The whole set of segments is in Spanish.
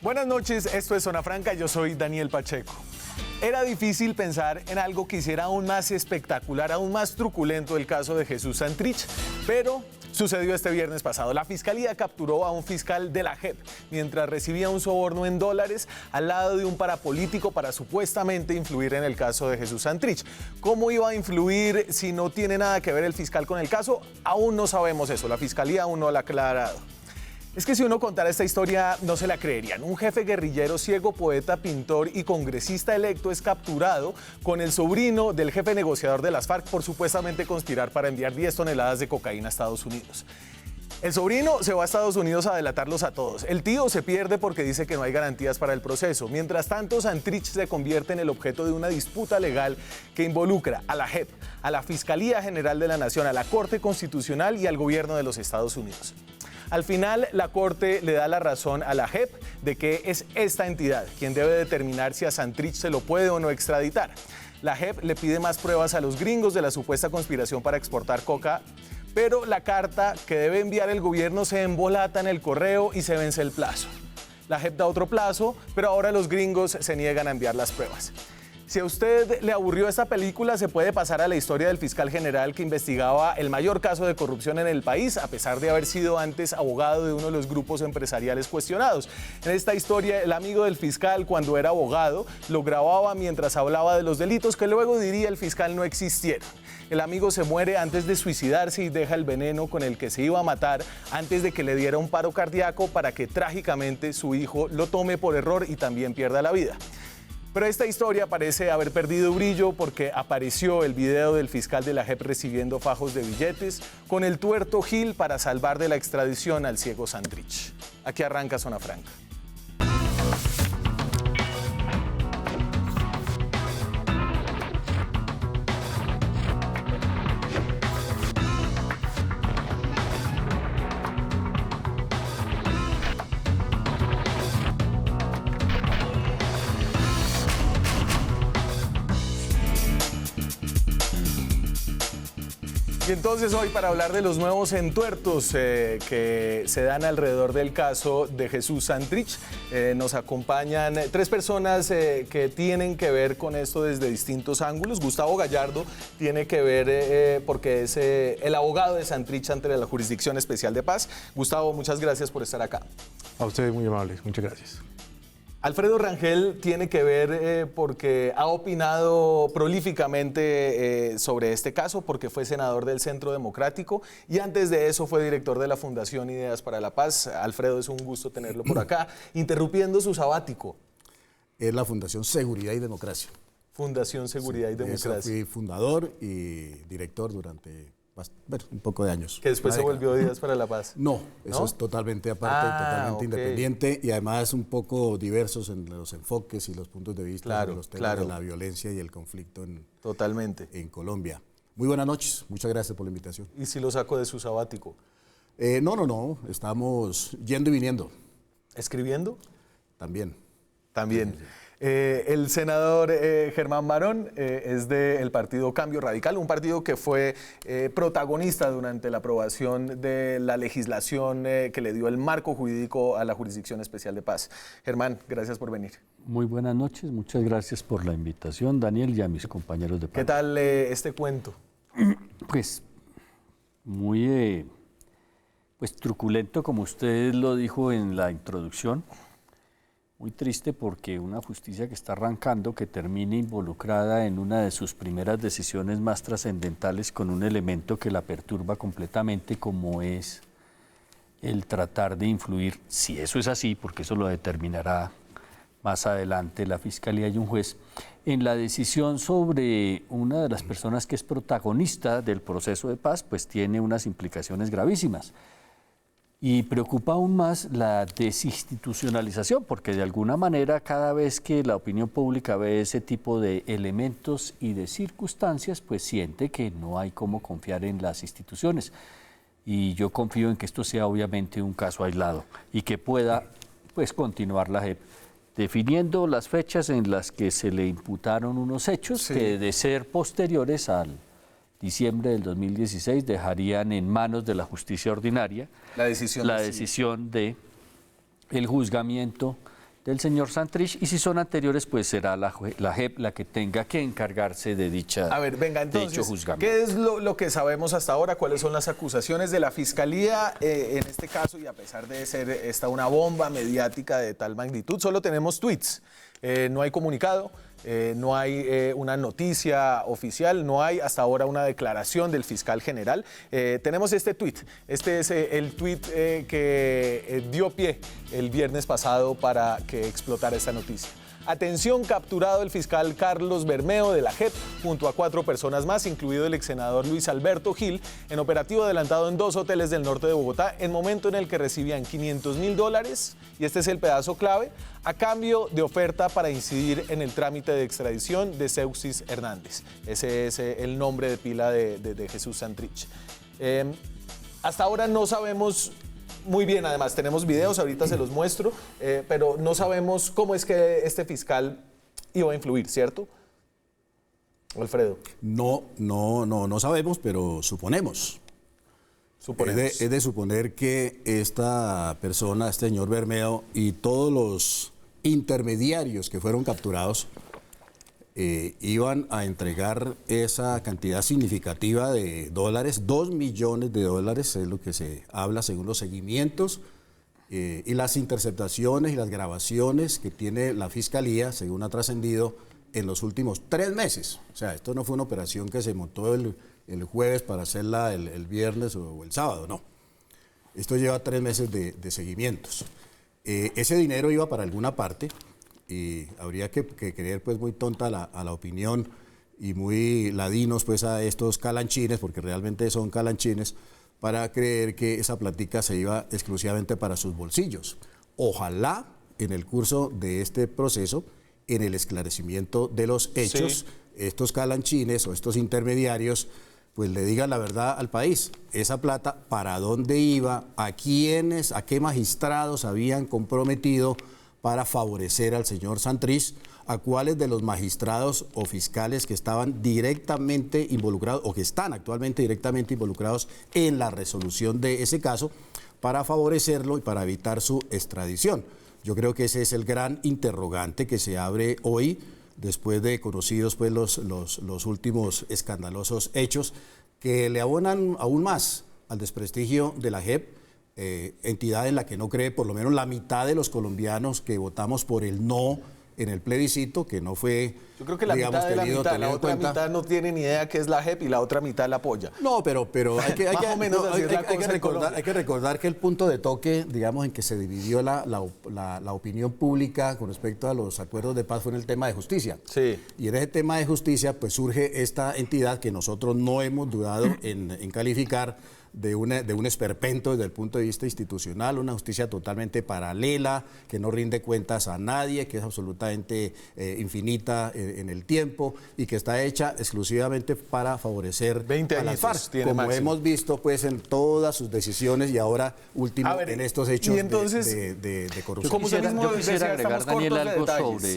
Buenas noches, esto es Zona Franca, yo soy Daniel Pacheco. Era difícil pensar en algo que hiciera aún más espectacular, aún más truculento el caso de Jesús Santrich, pero sucedió este viernes pasado. La Fiscalía capturó a un fiscal de la JEP mientras recibía un soborno en dólares al lado de un parapolítico para supuestamente influir en el caso de Jesús Santrich. ¿Cómo iba a influir si no tiene nada que ver el fiscal con el caso? Aún no sabemos eso, la Fiscalía aún no lo ha aclarado. Es que si uno contara esta historia no se la creerían. Un jefe guerrillero, ciego, poeta, pintor y congresista electo es capturado con el sobrino del jefe negociador de las FARC por supuestamente conspirar para enviar 10 toneladas de cocaína a Estados Unidos. El sobrino se va a Estados Unidos a delatarlos a todos. El tío se pierde porque dice que no hay garantías para el proceso. Mientras tanto, Santrich se convierte en el objeto de una disputa legal que involucra a la JEP, a la Fiscalía General de la Nación, a la Corte Constitucional y al gobierno de los Estados Unidos. Al final, la Corte le da la razón a la JEP de que es esta entidad quien debe determinar si a Santrich se lo puede o no extraditar. La JEP le pide más pruebas a los gringos de la supuesta conspiración para exportar coca, pero la carta que debe enviar el gobierno se embolata en el correo y se vence el plazo. La JEP da otro plazo, pero ahora los gringos se niegan a enviar las pruebas. Si a usted le aburrió esta película, se puede pasar a la historia del fiscal general que investigaba el mayor caso de corrupción en el país, a pesar de haber sido antes abogado de uno de los grupos empresariales cuestionados. En esta historia, el amigo del fiscal, cuando era abogado, lo grababa mientras hablaba de los delitos que luego diría el fiscal no existieron. El amigo se muere antes de suicidarse y deja el veneno con el que se iba a matar antes de que le diera un paro cardíaco para que trágicamente su hijo lo tome por error y también pierda la vida. Pero esta historia parece haber perdido brillo porque apareció el video del fiscal de la JEP recibiendo fajos de billetes con el tuerto Gil para salvar de la extradición al ciego Santrich. Aquí arranca Zona Franca. Y entonces hoy, para hablar de los nuevos entuertos que se dan alrededor del caso de Jesús Santrich, nos acompañan tres personas que tienen que ver con esto desde distintos ángulos. Gustavo Gallardo tiene que ver porque es el abogado de Santrich ante la Jurisdicción Especial de Paz. Gustavo, muchas gracias por estar acá. A ustedes muy amables, muchas gracias. Alfredo Rangel tiene que ver porque ha opinado prolíficamente sobre este caso, porque fue senador del Centro Democrático y antes de eso fue director de la Fundación Ideas para la Paz. Alfredo, es un gusto tenerlo por acá, interrumpiendo su sabático. Es la Fundación Seguridad y Democracia. Fundación Seguridad y Democracia. Fui fundador y director durante un poco de años. ¿Que después se volvió Ideas para la Paz? No, eso es totalmente aparte, totalmente independiente y además un poco diversos en los enfoques y los puntos de vista de los temas de la violencia y el conflicto en Colombia. Muy buenas noches, muchas gracias por la invitación. ¿Y si lo saco de su sabático? No, estamos yendo y viniendo. ¿Escribiendo? También. Sí. El senador Germán Barón es del partido Cambio Radical, un partido que fue protagonista durante la aprobación de la legislación que le dio el marco jurídico a la Jurisdicción Especial de Paz. Germán, gracias por venir. Muy buenas noches, muchas gracias por la invitación, Daniel, y a mis compañeros de panel. ¿Qué tal este cuento? Pues muy truculento, como usted lo dijo en la introducción. Muy triste porque una justicia que está arrancando, que termine involucrada en una de sus primeras decisiones más trascendentales con un elemento que la perturba completamente, como es el tratar de influir, si eso es así, porque eso lo determinará más adelante la Fiscalía y un juez, en la decisión sobre una de las personas que es protagonista del proceso de paz, pues tiene unas implicaciones gravísimas. Y preocupa aún más la desinstitucionalización, porque de alguna manera cada vez que la opinión pública ve ese tipo de elementos y de circunstancias, pues siente que no hay cómo confiar en las instituciones. Y yo confío en que esto sea obviamente un caso aislado y que pueda continuar la JEP definiendo las fechas en las que se le imputaron unos hechos que de ser posteriores al diciembre del 2016 dejarían en manos de la justicia ordinaria la decisión de el juzgamiento del señor Santrich, y si son anteriores, pues será la JEP la que tenga que encargarse de dicho juzgamiento. ¿Qué es lo que sabemos hasta ahora? ¿Cuáles son las acusaciones de la Fiscalía en este caso? Y a pesar de ser esta una bomba mediática de tal magnitud, solo tenemos tweets, no hay comunicado. No hay una noticia oficial, no hay hasta ahora una declaración del fiscal general. Tenemos este tuit, este es el tuit que dio pie el viernes pasado para que explotara esta noticia. Atención, capturado el fiscal Carlos Bermeo de la JEP junto a 4 personas más, incluido el exsenador Luis Alberto Gil, en operativo adelantado en 2 hoteles del norte de Bogotá, en momento en el que recibían $500.000, y este es el pedazo clave, a cambio de oferta para incidir en el trámite de extradición de Seuxis Hernández. Ese es el nombre de pila de Jesús Santrich. Hasta ahora no sabemos muy bien, además tenemos videos, ahorita se los muestro, pero no sabemos cómo es que este fiscal iba a influir, ¿cierto? Alfredo. No sabemos, pero suponemos. Es de suponer que esta persona, este señor Bermeo y todos los intermediarios que fueron capturados iban a entregar esa cantidad significativa de dólares, $2 millones es lo que se habla según los seguimientos y las interceptaciones y las grabaciones que tiene la Fiscalía, según ha trascendido, en los últimos 3 meses. O sea, esto no fue una operación que se montó el jueves para hacerla el viernes o el sábado, no. Esto lleva 3 meses de seguimientos. Ese dinero iba para alguna parte, y habría que creer pues muy tonta a la opinión y muy ladinos pues a estos calanchines, porque realmente son calanchines, para creer que esa platica se iba exclusivamente para sus bolsillos. Ojalá en el curso de este proceso, en el esclarecimiento de los hechos, estos calanchines o estos intermediarios pues le digan la verdad al país. Esa plata, ¿para dónde iba? ¿A quiénes? ¿A qué magistrados habían comprometido para favorecer al señor Santrich? ¿A cuáles de los magistrados o fiscales que estaban directamente involucrados o que están actualmente directamente involucrados en la resolución de ese caso para favorecerlo y para evitar su extradición? Yo creo que ese es el gran interrogante que se abre hoy, después de conocidos pues, los últimos escandalosos hechos que le abonan aún más al desprestigio de la JEP, entidad en la que no cree por lo menos la mitad de los colombianos que votamos por el no en el plebiscito, que no fue, yo creo que la mitad de la mitad, la otra mitad no tiene ni idea qué es la JEP y la otra mitad la apoya. No, pero hay que recordar que el punto de toque, digamos, en que se dividió la opinión pública con respecto a los acuerdos de paz fue en el tema de justicia. Sí. Y en ese tema de justicia, pues surge esta entidad que nosotros no hemos dudado en calificar de un esperpento desde el punto de vista institucional, una justicia totalmente paralela, que no rinde cuentas a nadie, que es absolutamente infinita en el tiempo y que está hecha exclusivamente para favorecer a las FARC, como hemos visto pues en todas sus decisiones y ahora último en estos hechos de corrupción. Yo quisiera agregar, Daniel, algo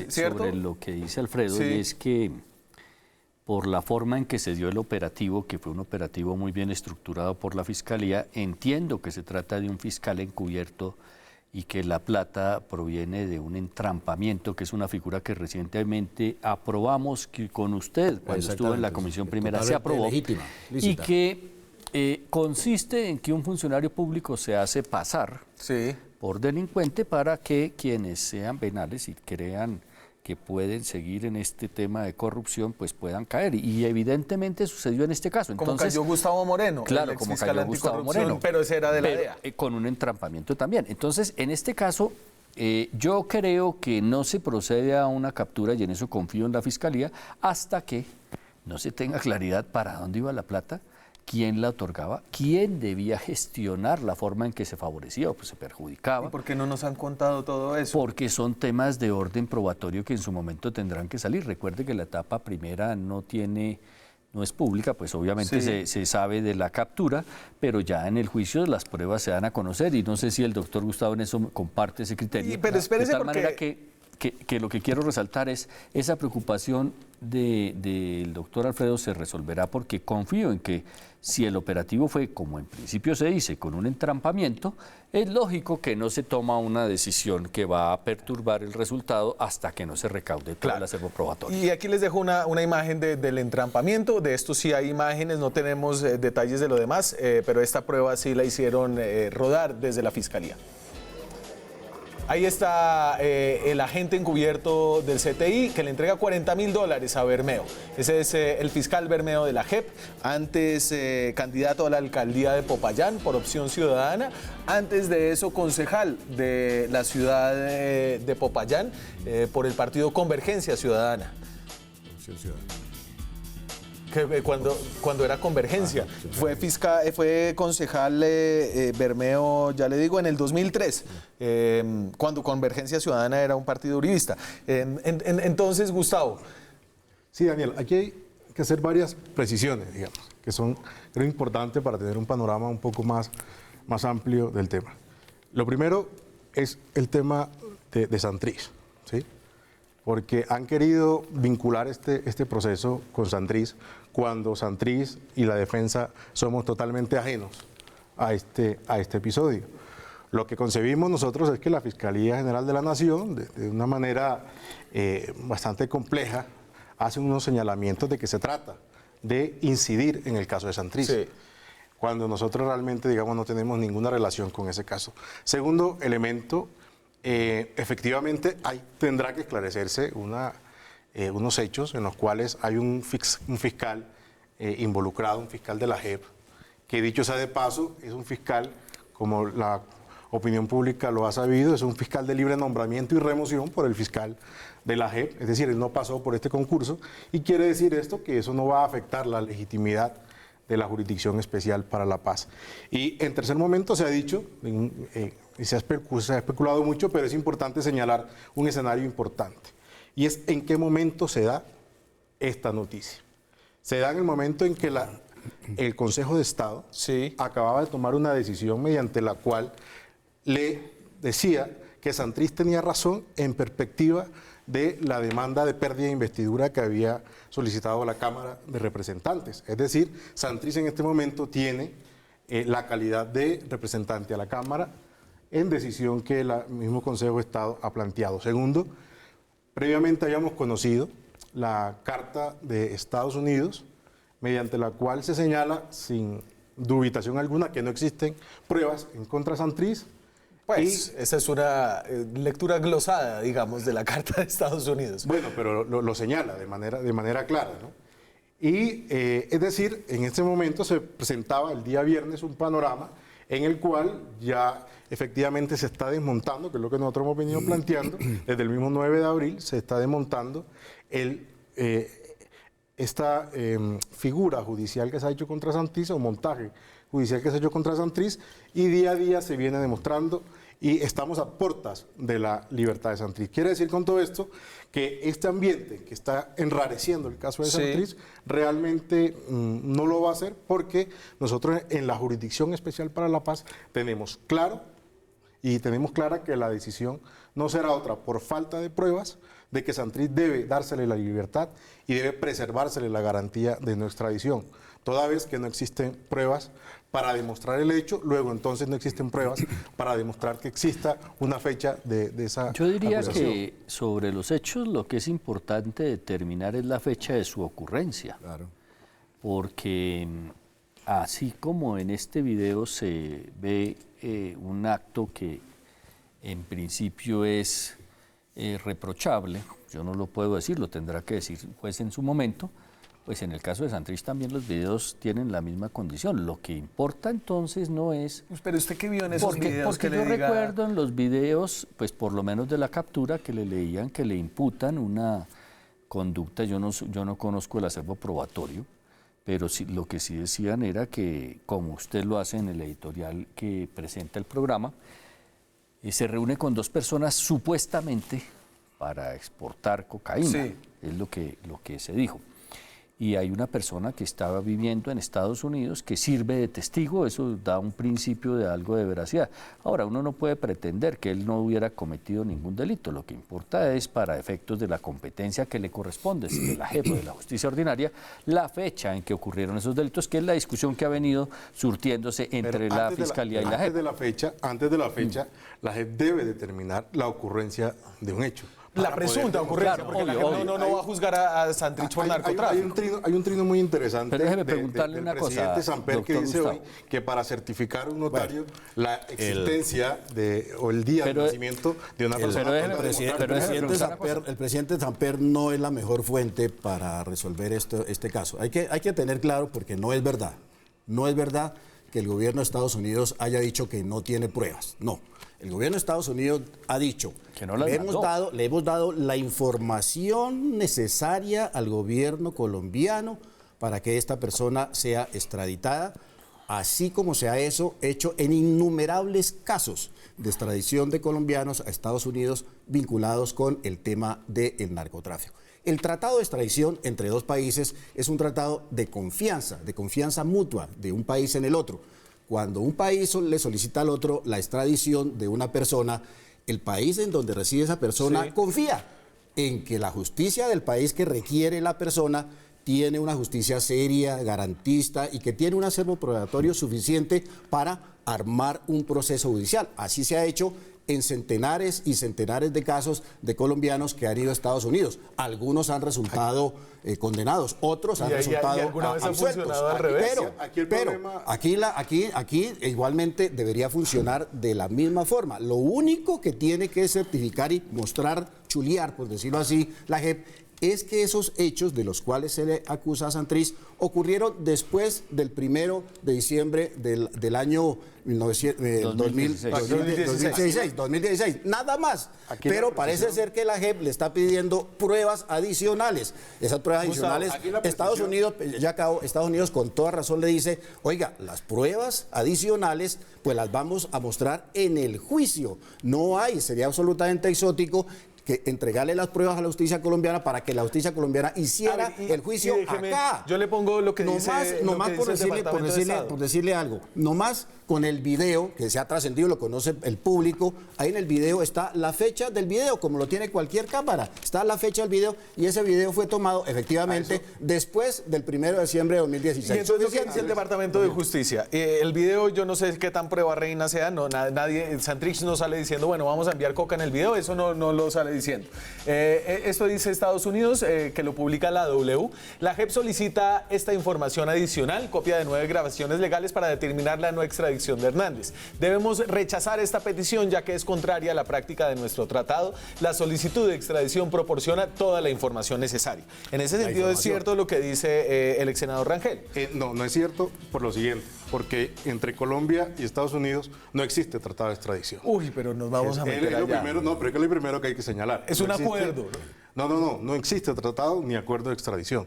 sobre lo que dice Alfredo, y es que por la forma en que se dio el operativo, que fue un operativo muy bien estructurado por la Fiscalía, entiendo que se trata de un fiscal encubierto y que la plata proviene de un entrampamiento, que es una figura que recientemente aprobamos con usted, cuando estuvo en la Comisión Primera, se aprobó, lícita. Y que consiste en que un funcionario público se hace pasar por delincuente para que quienes sean venales y crean que pueden seguir en este tema de corrupción, pues puedan caer. Y evidentemente sucedió en este caso. Entonces, como cayó Gustavo Moreno. Claro, como cayó Gustavo Moreno. Pero ese era de la DEA. Con un entrampamiento también. Entonces, en este caso, yo creo que no se procede a una captura, y en eso confío en la Fiscalía, hasta que no se tenga claridad para dónde iba la plata, quién la otorgaba, quién debía gestionar la forma en que se favorecía o pues se perjudicaba. ¿Y por qué no nos han contado todo eso? Porque son temas de orden probatorio que en su momento tendrán que salir. Recuerde que la etapa primera no es pública, pues obviamente se sabe de la captura, pero ya en el juicio las pruebas se dan a conocer y no sé si el doctor Gustavo en eso comparte ese criterio. Pero espérese, de tal manera que que lo que quiero resaltar es esa preocupación del doctor Alfredo se resolverá, porque confío en que si el operativo fue, como en principio se dice, con un entrampamiento, es lógico que no se toma una decisión que va a perturbar el resultado hasta que no se recaude todo el acervo probatorio. Y aquí les dejo una imagen del entrampamiento. De esto sí hay imágenes, no tenemos detalles de lo demás, pero esta prueba sí la hicieron rodar desde la Fiscalía. Ahí está el agente encubierto del CTI que le entrega $40.000 a Bermeo. Ese es el fiscal Bermeo de la JEP, antes candidato a la alcaldía de Popayán por Opción Ciudadana, antes de eso concejal de la ciudad de Popayán por el partido Convergencia Ciudadana. Opción Ciudadana. Que cuando era Convergencia. Fue concejal Bermeo, ya le digo, en el 2003, cuando Convergencia Ciudadana era un partido uribista. Entonces, Gustavo. Sí, Daniel, aquí hay que hacer varias precisiones, digamos, que son creo importantes para tener un panorama un poco más amplio del tema. Lo primero es el tema de Santrich, ¿sí? Porque han querido vincular este proceso con Santrich cuando Santrich y la defensa somos totalmente ajenos a este episodio. Lo que concebimos nosotros es que la Fiscalía General de la Nación, de una manera bastante compleja, hace unos señalamientos de que se trata de incidir en el caso de Santrich. Sí. Cuando nosotros realmente, digamos, no tenemos ninguna relación con ese caso. Segundo elemento, efectivamente tendrá que esclarecerse unos hechos en los cuales hay un fiscal involucrado, un fiscal de la JEP, que dicho sea de paso, es un fiscal, como la opinión pública lo ha sabido, es un fiscal de libre nombramiento y remoción por el fiscal de la JEP, es decir, él no pasó por este concurso, y quiere decir esto que eso no va a afectar la legitimidad de la Jurisdicción Especial para la Paz. Y en tercer momento se ha dicho, y se ha especulado mucho, pero es importante señalar un escenario importante, y es en qué momento se da esta noticia. Se da en el momento en que el Consejo de Estado acababa de tomar una decisión mediante la cual le decía que Santrich tenía razón en perspectiva de la demanda de pérdida de investidura que había solicitado la Cámara de Representantes. Es decir, Santrich en este momento tiene la calidad de representante a la Cámara en decisión que el mismo Consejo de Estado ha planteado. Segundo, previamente habíamos conocido la Carta de Estados Unidos, mediante la cual se señala sin dubitación alguna que no existen pruebas en contra de Santrich. Pues esa es una lectura glosada, digamos, de la Carta de Estados Unidos. Bueno, pero lo señala de manera clara, ¿no? Y es decir, en este momento se presentaba el día viernes un panorama en el cual ya efectivamente se está desmontando, que es lo que nosotros hemos venido planteando, desde el mismo 9 de abril se está desmontando esta figura judicial que se ha hecho contra Santrich, o montaje judicial que se ha hecho contra Santrich, y día a día se viene demostrando y estamos a puertas de la libertad de Santrich. Quiere decir con todo esto que este ambiente que está enrareciendo el caso de Santrich realmente no lo va a hacer, porque nosotros en la Jurisdicción Especial para la Paz tenemos claro y tenemos clara que la decisión no será otra por falta de pruebas de que Santrich debe dársele la libertad y debe preservársele la garantía de no extradición. Toda vez que no existen pruebas para demostrar el hecho, luego entonces no existen pruebas para demostrar que exista una fecha de esa Yo diría acusación. que sobre los hechos lo que es importante determinar es la fecha de su ocurrencia. Claro. Porque así como en este video se ve un acto que en principio es reprochable, yo no lo puedo decir, lo tendrá que decir el juez en su momento, pues en el caso de Santrich también los videos tienen la misma condición. Lo que importa entonces no es... Pero usted qué vio en esos videos porque que yo le diga... recuerdo en los videos, pues por lo menos de la captura, que le leían que le imputan una conducta, yo no conozco el acervo probatorio, pero sí, lo que sí decían era que, como usted lo hace en el editorial que presenta el programa, se reúne con dos personas supuestamente para exportar cocaína, es lo que se dijo. y hay una persona que estaba viviendo en Estados Unidos que sirve de testigo, eso da un principio de algo de veracidad. Ahora, uno no puede pretender que él no hubiera cometido ningún delito, lo que importa es, para efectos de la competencia que le corresponde, si de la JEP o de la justicia ordinaria, la fecha en que ocurrieron esos delitos, que es la discusión que ha venido surtiéndose entre la Fiscalía y la JEP. Antes de la fecha, la JEP debe determinar la ocurrencia de un hecho. La presunta ocurrencia, claro, porque la JEP no va a juzgar a Santrich por narcotráfico. Hay un trino muy interesante. Pero déjeme preguntarle del una cosa, presidente Samper, que dice Gustavo. hoy que para certificar un notario la existencia o el día de nacimiento de una persona. El presidente Samper no es la mejor fuente para resolver este caso. Hay que tener claro, porque no es verdad. No es verdad que el gobierno de Estados Unidos haya dicho que no tiene pruebas. No. El gobierno de Estados Unidos ha dicho que no le hemos dado la información necesaria al gobierno colombiano para que esta persona sea extraditada, así como se ha hecho en innumerables casos de extradición de colombianos a Estados Unidos vinculados con el tema del narcotráfico. El tratado de extradición entre dos países es un tratado de confianza mutua de un país en el otro. Cuando un país le solicita al otro la extradición de una persona, el país en donde reside esa persona confía en que la justicia del país que requiere la persona tiene una justicia seria, garantista y que tiene un acervo probatorio suficiente para armar un proceso judicial. Así se ha hecho en centenares y centenares de casos de colombianos que han ido a Estados Unidos. Algunos han resultado condenados, otros han resultado absueltos. Pero aquí igualmente debería funcionar de la misma forma. Lo único que tiene que certificar y mostrar, chulear, por decirlo así, la JEP, es que esos hechos de los cuales se le acusa a Santrich ocurrieron después del 1 de diciembre del año 2016, nada más. Pero parece ser que la JEP le está pidiendo pruebas adicionales. Esas pruebas adicionales, Estados Unidos con toda razón le dice, oiga, las pruebas adicionales pues las vamos a mostrar en el juicio. No hay, sería absolutamente exótico que entregarle las pruebas a la justicia colombiana para que la justicia colombiana hiciera el juicio acá. Yo le pongo lo que dice por decirle algo, nomás con el video que se ha trascendido, lo conoce el público, ahí en el video está la fecha del video, como lo tiene cualquier cámara, está la fecha del video y ese video fue tomado efectivamente después del 1 de diciembre de 2016. Y entonces, ¿qué dice el Departamento de Justicia? El video, yo no sé qué tan prueba reina sea, nadie, Santrich no sale diciendo, bueno, vamos a enviar coca en el video, eso no lo sale diciendo. Esto dice Estados Unidos, que lo publica la W. La JEP solicita esta información adicional, copia de 9 grabaciones legales para determinar la no extradición de Hernández. Debemos rechazar esta petición ya que es contraria a la práctica de nuestro tratado. La solicitud de extradición proporciona toda la información necesaria. En ese sentido, ¿es cierto lo que dice el ex senador Rangel? No es cierto por lo siguiente, porque entre Colombia y Estados Unidos no existe tratado de extradición. Uy, pero nos vamos a meter allá. Pero es lo primero que hay que señalar. Es un acuerdo. No existe tratado ni acuerdo de extradición.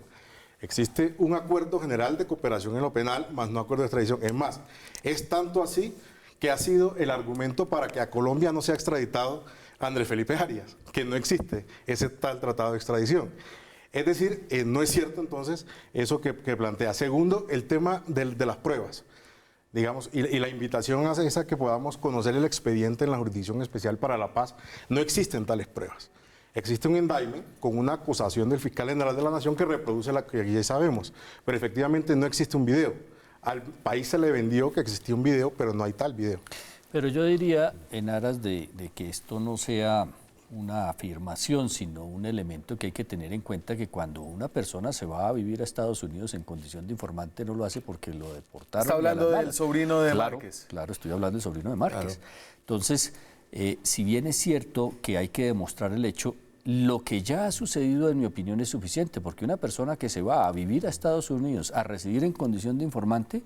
Existe un acuerdo general de cooperación en lo penal, más no acuerdo de extradición. Es más, es tanto así que ha sido el argumento para que a Colombia no sea extraditado Andrés Felipe Arias, que no existe ese tal tratado de extradición. Es decir, no es cierto entonces eso que plantea. Segundo, el tema de las pruebas. Digamos, y la invitación hace esa que podamos conocer el expediente en la Jurisdicción Especial para la Paz. No existen tales pruebas. Existe un indictment con una acusación del fiscal general de la Nación que reproduce la que ya sabemos, pero efectivamente no existe un video. Al país se le vendió que existía un video, pero no hay tal video. Pero yo diría, en aras de que esto no sea una afirmación, sino un elemento que hay que tener en cuenta, que cuando una persona se va a vivir a Estados Unidos en condición de informante no lo hace porque lo deportaron. Está hablando del sobrino de Márquez. Claro, estoy hablando del sobrino de Márquez. Claro. Entonces, si bien es cierto que hay que demostrar el hecho, lo que ya ha sucedido, en mi opinión, es suficiente, porque una persona que se va a vivir a Estados Unidos, a residir en condición de informante,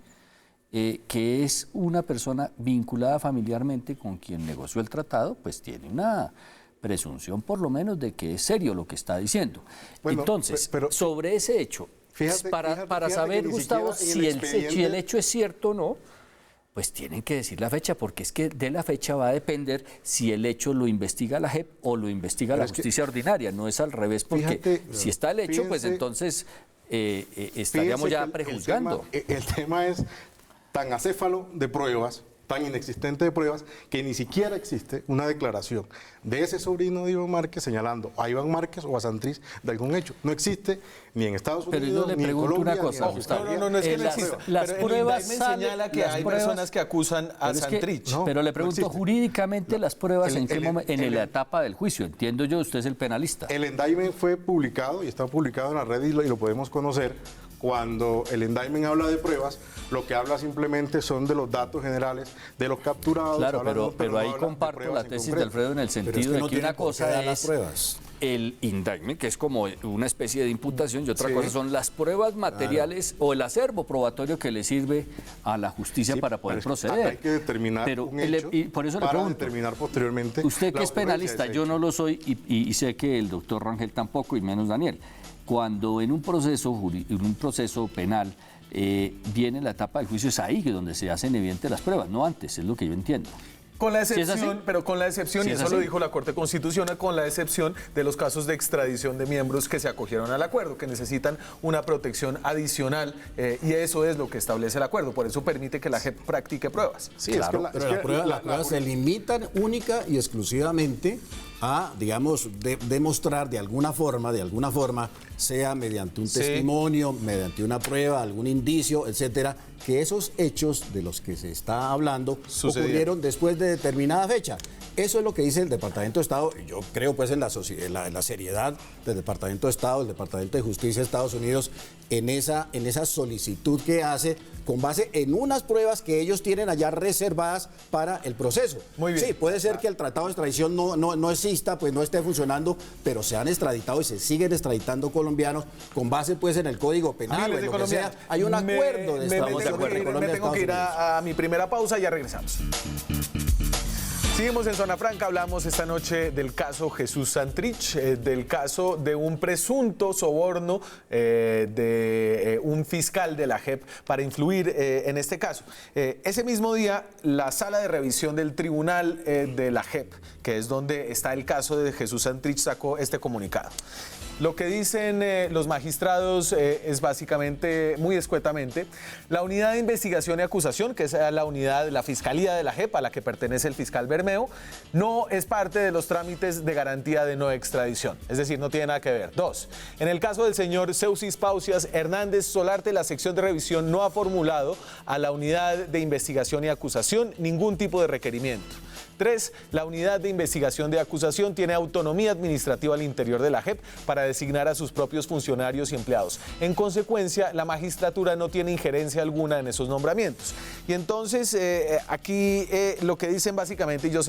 que es una persona vinculada familiarmente con quien negoció el tratado, pues tiene una presunción por lo menos de que es serio lo que está diciendo. Bueno, entonces, sobre ese hecho, para saber, Gustavo, si el hecho es cierto o no, pues tienen que decir la fecha, porque es que de la fecha va a depender si el hecho lo investiga la JEP o lo investiga la justicia ordinaria, no es al revés, porque si está el hecho, pues entonces estaríamos ya prejuzgando. El tema es tan acéfalo de pruebas, tan inexistente de pruebas, que ni siquiera existe una declaración de ese sobrino de Iván Márquez señalando a Iván Márquez o a Santrich de algún hecho. No existe ni en Estados Unidos, ni en Colombia, una cosa, ni en Australia. No, es que no exista. Las pero pruebas el indictment señala que hay personas que acusan a Santrich. Pero le pregunto, jurídicamente, las pruebas, ¿en qué momento? En la etapa del juicio. Entiendo yo, usted es el penalista. El indictment fue publicado y está publicado en la red y lo podemos conocer. Cuando el indictment habla de pruebas, lo que habla simplemente son de los datos generales de los capturados. Claro, pero ahí comparto la tesis de Alfredo en el sentido de que una cosa es el indictment, que es como una especie de imputación, y otra cosa son las pruebas materiales o el acervo probatorio que le sirve a la justicia para poder proceder. Hay que determinar un hecho y por eso le para pregunto, determinar posteriormente. Usted que es penalista, yo no lo soy y sé que el doctor Rangel tampoco y menos Daniel. Cuando en un proceso penal viene la etapa del juicio, es ahí donde se hacen evidentes las pruebas, no antes, es lo que yo entiendo. Con la excepción, ¿Sí es pero con la excepción, ¿Sí y es eso así? lo dijo la Corte Constitucional, con la excepción de los casos de extradición de miembros que se acogieron al acuerdo, que necesitan una protección adicional, y eso es lo que establece el acuerdo. Por eso permite que la JEP practique pruebas. Sí, claro, pero las pruebas se limitan única y exclusivamente a, digamos, demostrar de alguna forma, sea mediante un testimonio, mediante una prueba, algún indicio, etcétera, que esos hechos de los que se está hablando ocurrieron después de determinada fecha. Eso es lo que dice el Departamento de Estado, y yo creo pues en la seriedad del Departamento de Estado, del Departamento de Justicia de Estados Unidos, en esa solicitud que hace con base en unas pruebas que ellos tienen allá reservadas para el proceso. Muy bien. Sí, puede ser que el tratado de extradición no exista, pues no esté funcionando, pero se han extraditado y se siguen extraditando colombianos con base pues en el Código Penal o en lo que sea. Hay un acuerdo de extradición entre Colombia y Me tengo que ir Estados Unidos. a mi primera pausa y ya regresamos. Seguimos en Zona Franca, hablamos esta noche del caso Jesús Santrich, del caso de un presunto soborno de un fiscal de la JEP para influir en este caso. Ese mismo día, la sala de revisión del tribunal de la JEP, que es donde está el caso de Jesús Santrich, sacó este comunicado. Lo que dicen los magistrados es básicamente, muy escuetamente, la unidad de investigación y acusación, que es la unidad de la Fiscalía de la JEP, a la que pertenece el fiscal Bermeo, no es parte de los trámites de garantía de no extradición. Es decir, no tiene nada que ver. 2. En el caso del señor Seusis Pausias Hernández Solarte, la sección de revisión no ha formulado a la unidad de investigación y acusación ningún tipo de requerimiento. 3. La unidad de investigación de acusación tiene autonomía administrativa al interior de la JEP para designar a sus propios funcionarios y empleados. En consecuencia, la magistratura no tiene injerencia alguna en esos nombramientos. Y entonces, aquí lo que dicen básicamente, y yo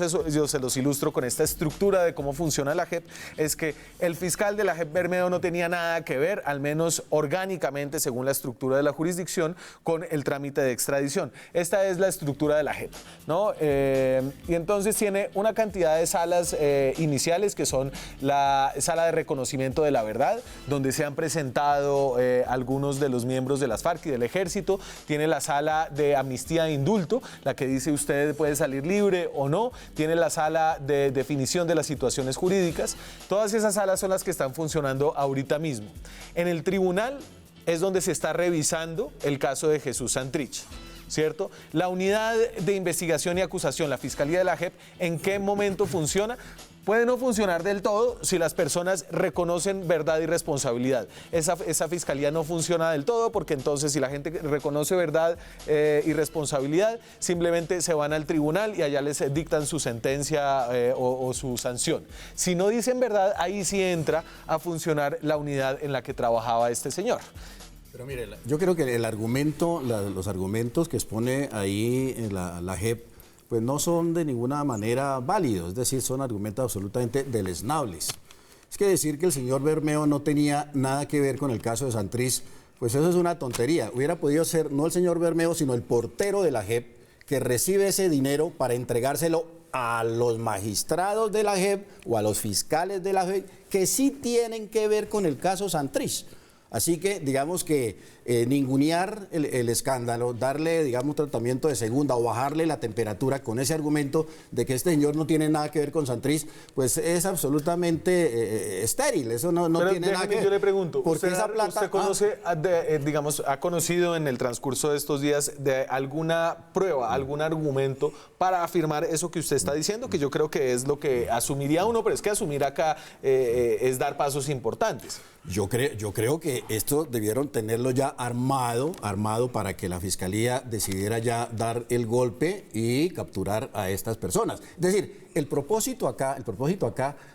se los ilustro con esta estructura de cómo funciona la JEP, es que el fiscal de la JEP Bermeo no tenía nada que ver, al menos orgánicamente, según la estructura de la jurisdicción, con el trámite de extradición. Esta es la estructura de la JEP, ¿no? Y entonces tiene una cantidad de salas iniciales, que son la sala de reconocimiento de la verdad, donde se han presentado algunos de los miembros de las FARC y del Ejército. Tiene la sala de amnistía e indulto, la que dice usted puede salir libre o no. Tiene la sala de definición de las situaciones jurídicas. Todas esas salas son las que están funcionando ahorita mismo. En el tribunal es donde se está revisando el caso de Jesús Santrich, ¿cierto? La unidad de investigación y acusación, la Fiscalía de la JEP, ¿en qué momento funciona? Puede no funcionar del todo si las personas reconocen verdad y responsabilidad. Esa fiscalía no funciona del todo, porque entonces si la gente reconoce verdad y responsabilidad, simplemente se van al tribunal y allá les dictan su sentencia o su sanción. Si no dicen verdad, ahí sí entra a funcionar la unidad en la que trabajaba este señor. Pero mire, yo creo que los argumentos que expone ahí la JEP, pues no son de ninguna manera válidos, es decir, son argumentos absolutamente deleznables. Es que decir que el señor Bermeo no tenía nada que ver con el caso de Santrich, pues eso es una tontería. Hubiera podido ser no el señor Bermeo, sino el portero de la JEP, que recibe ese dinero para entregárselo a los magistrados de la JEP o a los fiscales de la JEP, que sí tienen que ver con el caso Santrich. Así que, digamos que ningunear el escándalo, darle, digamos, un tratamiento de segunda o bajarle la temperatura con ese argumento de que este señor no tiene nada que ver con Santrich, pues es absolutamente estéril. Eso no tiene nada que ver. Yo le pregunto, porque esa plata, ¿usted conoce, digamos, ha conocido en el transcurso de estos días de alguna prueba, algún argumento para afirmar eso que usted está diciendo? Que yo creo que es lo que asumiría uno, pero es que asumir acá es dar pasos importantes. Yo creo que esto debieron tenerlo ya armado para que la Fiscalía decidiera ya dar el golpe y capturar a estas personas. Es decir, el propósito acá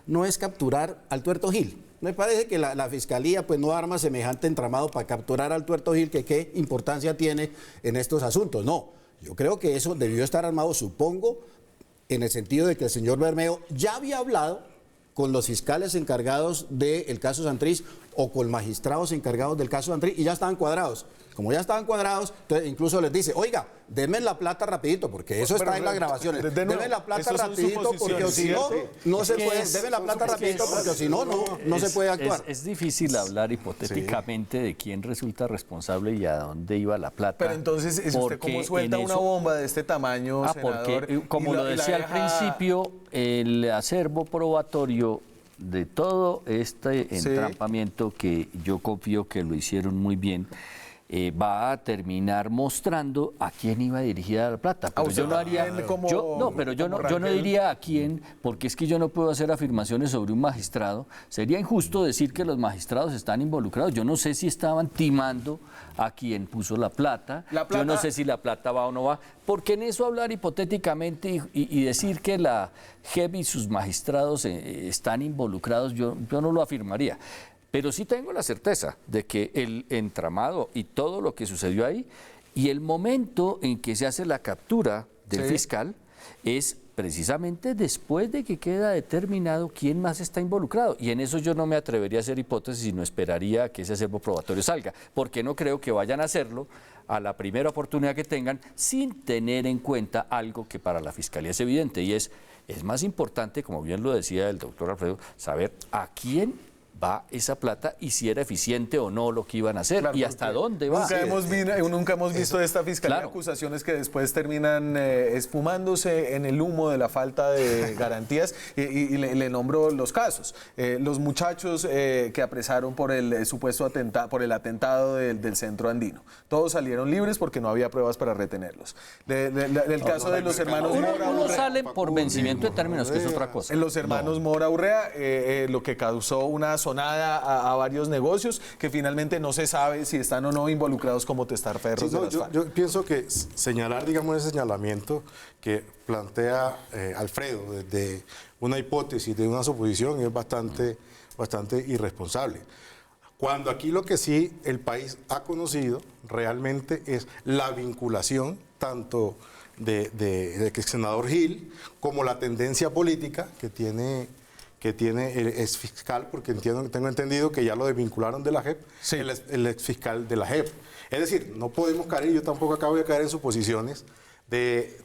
no es capturar al Tuerto Gil. Me parece que la Fiscalía pues no arma semejante entramado para capturar al Tuerto Gil, que qué importancia tiene en estos asuntos. No, yo creo que eso debió estar armado, supongo, en el sentido de que el señor Bermeo ya había hablado con los fiscales encargados del caso Santrich o con magistrados encargados del caso Santrich y ya estaban cuadrados. Como ya estaban cuadrados, entonces incluso les dice, oiga, denme la plata rapidito, porque eso está en las grabaciones. Denme la plata rapidito, porque si no, no se puede. Denme la plata rapidito, porque si no, no se puede actuar. Es difícil hablar hipotéticamente de quién resulta responsable y a dónde iba la plata. Pero entonces, ¿usted cómo suelta una bomba de este tamaño, senador? Porque, como lo decía al principio, el acervo probatorio de todo este entrampamiento, que yo confío que lo hicieron muy bien, va a terminar mostrando a quién iba dirigida la plata. Pero yo no haría, yo no diría a quién, porque es que yo no puedo hacer afirmaciones sobre un magistrado. Sería injusto decir que los magistrados están involucrados. Yo no sé si estaban timando a quien puso la plata. Yo no sé si la plata va o no va. Porque en eso hablar hipotéticamente y decir que la JEP y sus magistrados están involucrados, yo no lo afirmaría. Pero sí tengo la certeza de que el entramado y todo lo que sucedió ahí y el momento en que se hace la captura del fiscal es precisamente después de que queda determinado quién más está involucrado. Y en eso yo no me atrevería a hacer hipótesis y no esperaría que ese acervo probatorio salga, porque no creo que vayan a hacerlo a la primera oportunidad que tengan sin tener en cuenta algo que para la Fiscalía es evidente y es más importante, como bien lo decía el doctor Alfredo, saber a quién va esa plata y si era eficiente o no lo que iban a hacer y hasta dónde va. Nunca hemos visto de esta Fiscalía acusaciones que después terminan esfumándose en el humo de la falta de garantías y le nombro los casos. Los muchachos que apresaron por el supuesto atentado del centro andino. Todos salieron libres porque no había pruebas para retenerlos. El caso de los hermanos Mora Urrea. Uno sale por vencimiento de términos, que es otra cosa. En los hermanos Mora Urrea, lo que causó una sonada a varios negocios que finalmente no se sabe si están o no involucrados como testaferros de las FARC. Yo pienso que señalar, digamos, ese señalamiento que plantea Alfredo desde una hipótesis, de una suposición, es bastante irresponsable. Cuando aquí lo que sí el país ha conocido realmente es la vinculación tanto de que el senador Gil como la tendencia política que tiene el exfiscal, porque tengo entendido que ya lo desvincularon de la JEP, el exfiscal de la JEP. Es decir, no podemos caer, yo tampoco acabo de caer en suposiciones,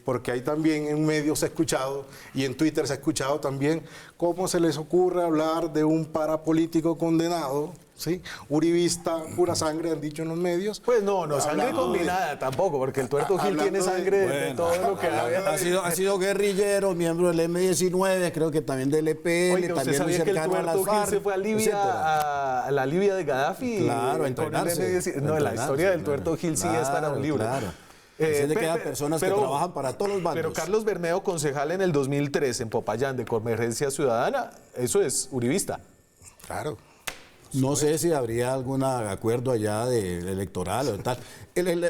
porque ahí también en medios se ha escuchado y en Twitter se ha escuchado también cómo se les ocurre hablar de un parapolítico condenado, ¿sí? Uribista, pura sangre, han dicho en los medios. Pues no, sangre combinada tampoco, porque el Tuerto Gil tiene sangre de todo lo que ha sido guerrillero, miembro del M-19, creo que también del EPN. Oiga, también muy cercano a las FARC. ¿Usted sabía que el Tuerto Gil se fue a Libia, a la Libia de Gaddafi? Claro, a entrenarse. No, la historia del Tuerto Gil sí es para un libro. Claro. De que hay personas que trabajan para todos los bandos. Pero Carlos Bermeo, concejal en el 2003 en Popayán de Convergencia Ciudadana, eso es uribista. Claro. No sé si habría algún acuerdo allá electoral o tal.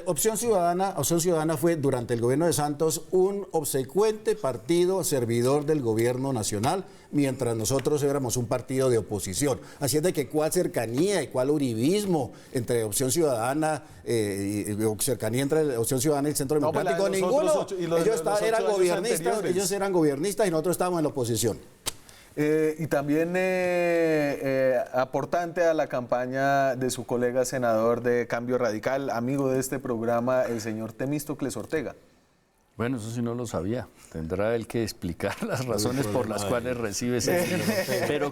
Opción Ciudadana fue durante el gobierno de Santos un obsecuente partido servidor del gobierno nacional, mientras nosotros éramos un partido de oposición. Así es de que cuál cercanía y cuál uribismo entre Opción Ciudadana cercanía entre Opción Ciudadana y el Centro Democrático, ninguno. Ellos eran gobernistas y nosotros estábamos en la oposición. Y también aportante a la campaña de su colega senador de Cambio Radical, amigo de este programa, el señor Temístocles Ortega. Bueno, eso sí no lo sabía. Tendrá él que explicar las razones por las cuales recibe ese dinero.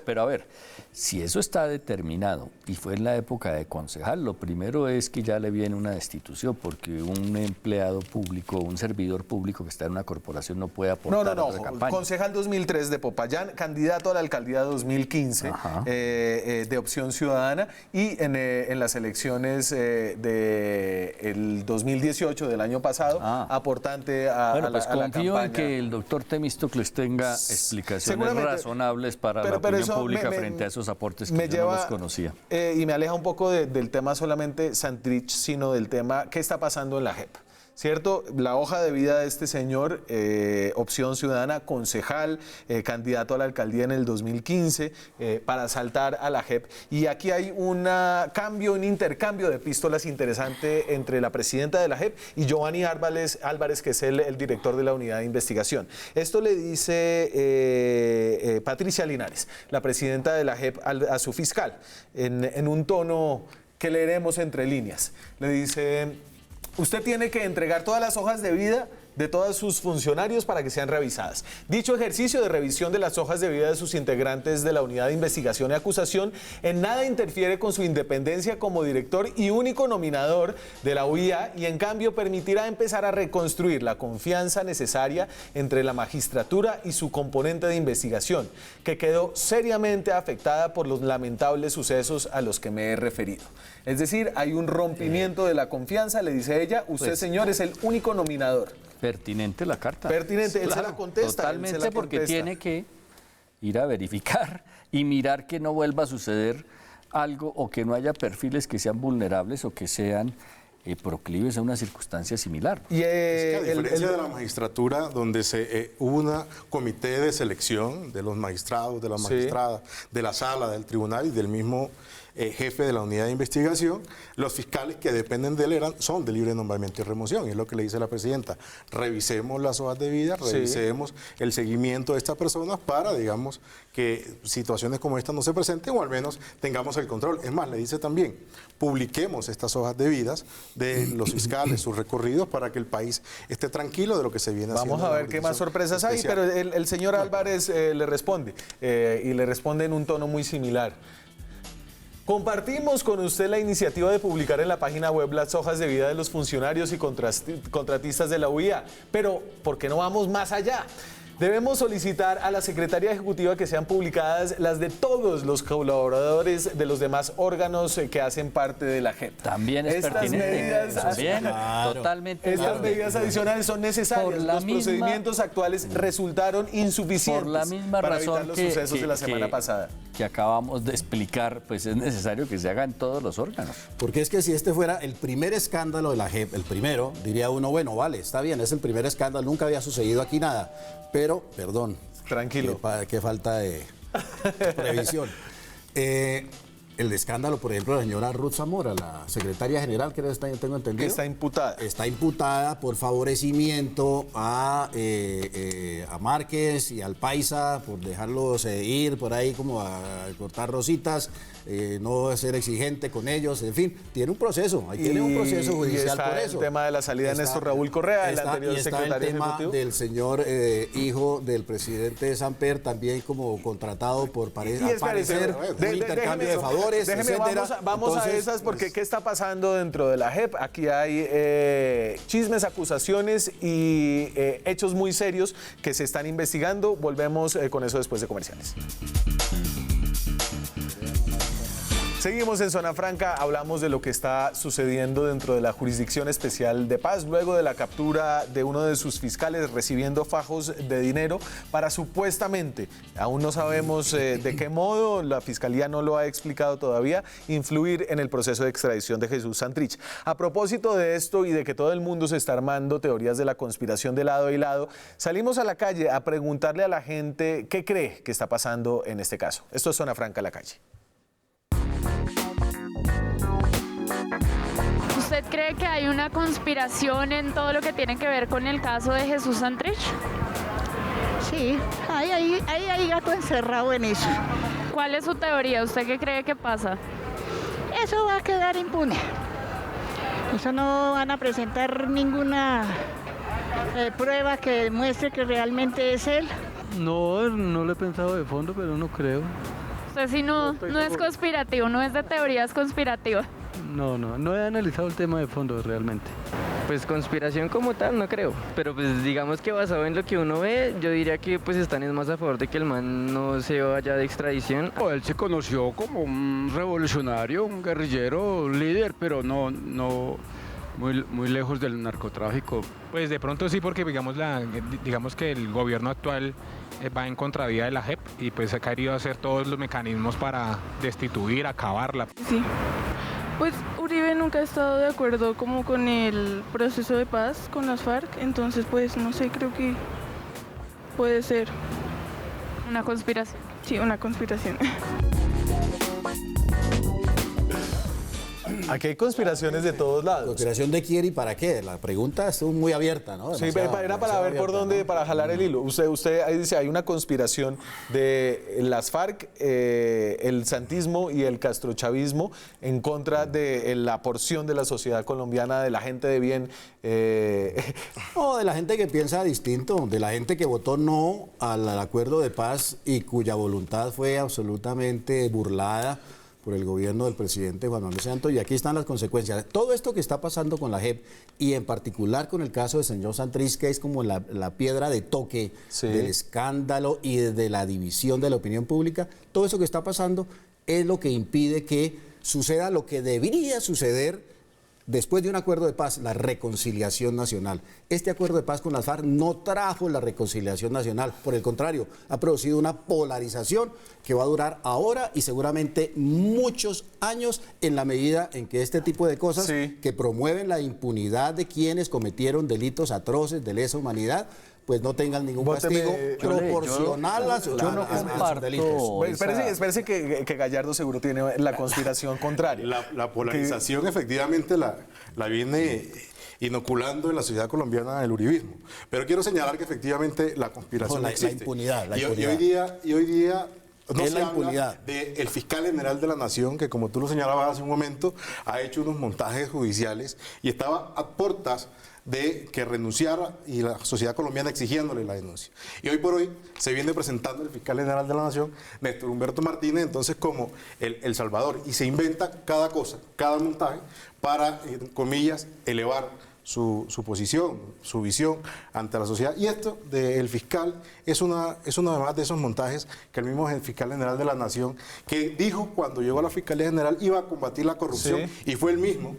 Pero a ver, si eso está determinado y fue en la época de concejal, lo primero es que ya le viene una destitución, porque un empleado público, un servidor público que está en una corporación no puede aportar a otra campaña. Concejal 2003 de Popayán, candidato a la alcaldía 2015 de Opción Ciudadana, y en las elecciones del 2018 del año pasado, aportante a la campaña. Confío en que el doctor Temístocles tenga explicaciones razonables para la opinión pública frente a esos aportes que yo no los conocía. Y me aleja un poco del tema solamente Santrich, sino del tema qué está pasando en la JEP. ¿Cierto? La hoja de vida de este señor, Opción Ciudadana, concejal, candidato a la alcaldía en el 2015, para saltar a la JEP. Y aquí hay un intercambio de epístolas interesante entre la presidenta de la JEP y Giovanni Álvarez, que es el director de la unidad de investigación. Esto le dice Patricia Linares, la presidenta de la JEP, a su fiscal, en un tono que leeremos entre líneas. Le dice: usted tiene que entregar todas las hojas de vida de todos sus funcionarios para que sean revisadas. Dicho ejercicio de revisión de las hojas de vida de sus integrantes de la unidad de investigación y acusación en nada interfiere con su independencia como director y único nominador de la UIA, y en cambio permitirá empezar a reconstruir la confianza necesaria entre la magistratura y su componente de investigación, que quedó seriamente afectada por los lamentables sucesos a los que me he referido. Es decir, hay un rompimiento de la confianza, le dice ella. Usted, señor, es el único nominador. Pertinente la carta. Pertinente, él se la contesta. Totalmente, porque tiene que ir a verificar y mirar que no vuelva a suceder algo, o que no haya perfiles que sean vulnerables o que sean proclives a una circunstancia similar. Y es que a diferencia de la magistratura, donde hubo un comité de selección de los magistrados, de las magistradas, de la sala, del tribunal y del mismo jefe de la unidad de investigación, los fiscales que dependen de él son de libre nombramiento y remoción. Y es lo que le dice la presidenta: revisemos las hojas de vida, revisemos el seguimiento de estas personas para, digamos, que situaciones como esta no se presenten, o al menos tengamos el control. Es más, le dice también: publiquemos estas hojas de vidas de los fiscales, sus recorridos, para que el país esté tranquilo de lo que se viene haciendo. Vamos a ver qué más sorpresas hay, pero el señor Álvarez le responde, y le responde en un tono muy similar. Compartimos con usted la iniciativa de publicar en la página web las hojas de vida de los funcionarios y contratistas de la UIA, pero ¿por qué no vamos más allá? Debemos solicitar a la Secretaría Ejecutiva que sean publicadas las de todos los colaboradores de los demás órganos que hacen parte de la JEP. También es pertinente. También, totalmente. Estas medidas adicionales son necesarias. Los procedimientos actuales resultaron insuficientes por la misma para razón evitar los sucesos de la semana pasada. Que acabamos de explicar, pues es necesario que se hagan todos los órganos. Porque es que si este fuera el primer escándalo de la JEP, el primero, diría uno, bueno, vale, está bien, es el primer escándalo, nunca había sucedido aquí nada. Pero, perdón. Tranquilo. Qué falta de previsión. El escándalo, por ejemplo, de la señora Ruth Zamora, la secretaria general, que tengo entendido. Está imputada. Está imputada por favorecimiento a Márquez y al Paisa, por dejarlos ir por ahí como a cortar rositas, no ser exigente con ellos, en fin, tiene un proceso, tiene un proceso judicial por eso. El tema de la salida de Néstor Raúl Correa, el anterior secretario ejecutivo. Del señor hijo del presidente de Samper, también como contratado por parecer un intercambio de favores. Vamos a esas, porque ¿qué está pasando dentro de la JEP? Aquí hay chismes, acusaciones y hechos muy serios que se están investigando. Volvemos con eso después de comerciales. Seguimos en Zona Franca, hablamos de lo que está sucediendo dentro de la Jurisdicción Especial de Paz, luego de la captura de uno de sus fiscales recibiendo fajos de dinero para supuestamente, aún no sabemos de qué modo, la Fiscalía no lo ha explicado todavía, influir en el proceso de extradición de Jesús Santrich. A propósito de esto y de que todo el mundo se está armando teorías de la conspiración de lado y lado, salimos a la calle a preguntarle a la gente qué cree que está pasando en este caso. Esto es Zona Franca, la calle. ¿Usted cree que hay una conspiración en todo lo que tiene que ver con el caso de Jesús Santrich? Sí, hay gato encerrado en eso. ¿Cuál es su teoría? ¿Usted qué cree que pasa? Eso va a quedar impune. Eso no van a presentar ninguna prueba que demuestre que realmente es él. No, no lo he pensado de fondo, pero no creo. Usted sí no es conspirativo, no es de teorías conspirativas. No he analizado el tema de fondo realmente. Pues conspiración como tal no creo, pero pues digamos que basado en lo que uno ve, yo diría que pues están es más a favor de que el man no se vaya de extradición. Él se conoció como un revolucionario, un guerrillero, líder, pero no muy lejos del narcotráfico. Pues de pronto sí, porque digamos que el gobierno actual va en contravía de la JEP y pues ha querido hacer todos los mecanismos para destituir, acabarla. Sí. Pues Uribe nunca ha estado de acuerdo como con el proceso de paz con las FARC, entonces pues no sé, creo que puede ser. Una conspiración. Sí, una conspiración. Aquí hay conspiraciones de todos lados. ¿Conspiración de quién y para qué? La pregunta estuvo muy abierta, ¿no? Sí, era para ver por dónde, para jalar el hilo. Usted ahí dice, hay una conspiración de las FARC, el santismo y el castrochavismo en contra de la porción de la sociedad colombiana, de la gente de bien. No, de la gente que piensa distinto, de la gente que votó no al acuerdo de paz y cuya voluntad fue absolutamente burlada por el gobierno del presidente Juan Manuel Santos, y aquí están las consecuencias. Todo esto que está pasando con la JEP, y en particular con el caso del señor Santrich, que es como la piedra de toque del escándalo y de la división de la opinión pública, todo eso que está pasando es lo que impide que suceda lo que debería suceder después de un acuerdo de paz, la reconciliación nacional. Este acuerdo de paz con las FARC no trajo la reconciliación nacional, por el contrario, ha producido una polarización que va a durar ahora y seguramente muchos años, en la medida en que este tipo de cosas que promueven la impunidad de quienes cometieron delitos atroces de lesa humanidad, pues no tengan ningún castigo proporcional a sus delitos. Espérese que Gallardo seguro tiene la conspiración contraria. La polarización efectivamente la viene inoculando en la sociedad colombiana el uribismo. Pero quiero señalar que efectivamente la conspiración existe. La impunidad. Y hoy día no se habla del fiscal general de la Nación, que como tú lo señalabas hace un momento, ha hecho unos montajes judiciales y estaba a puertas de que renunciara y la sociedad colombiana exigiéndole la denuncia. Y hoy por hoy se viene presentando el fiscal general de la Nación, Néstor Humberto Martínez, entonces como el Salvador, y se inventa cada cosa, cada montaje, para, comillas, elevar su posición, su visión ante la sociedad. Y esto del fiscal es uno además de esos montajes que el mismo fiscal general de la Nación, que dijo cuando llegó a la Fiscalía General iba a combatir la corrupción, y fue el mismo,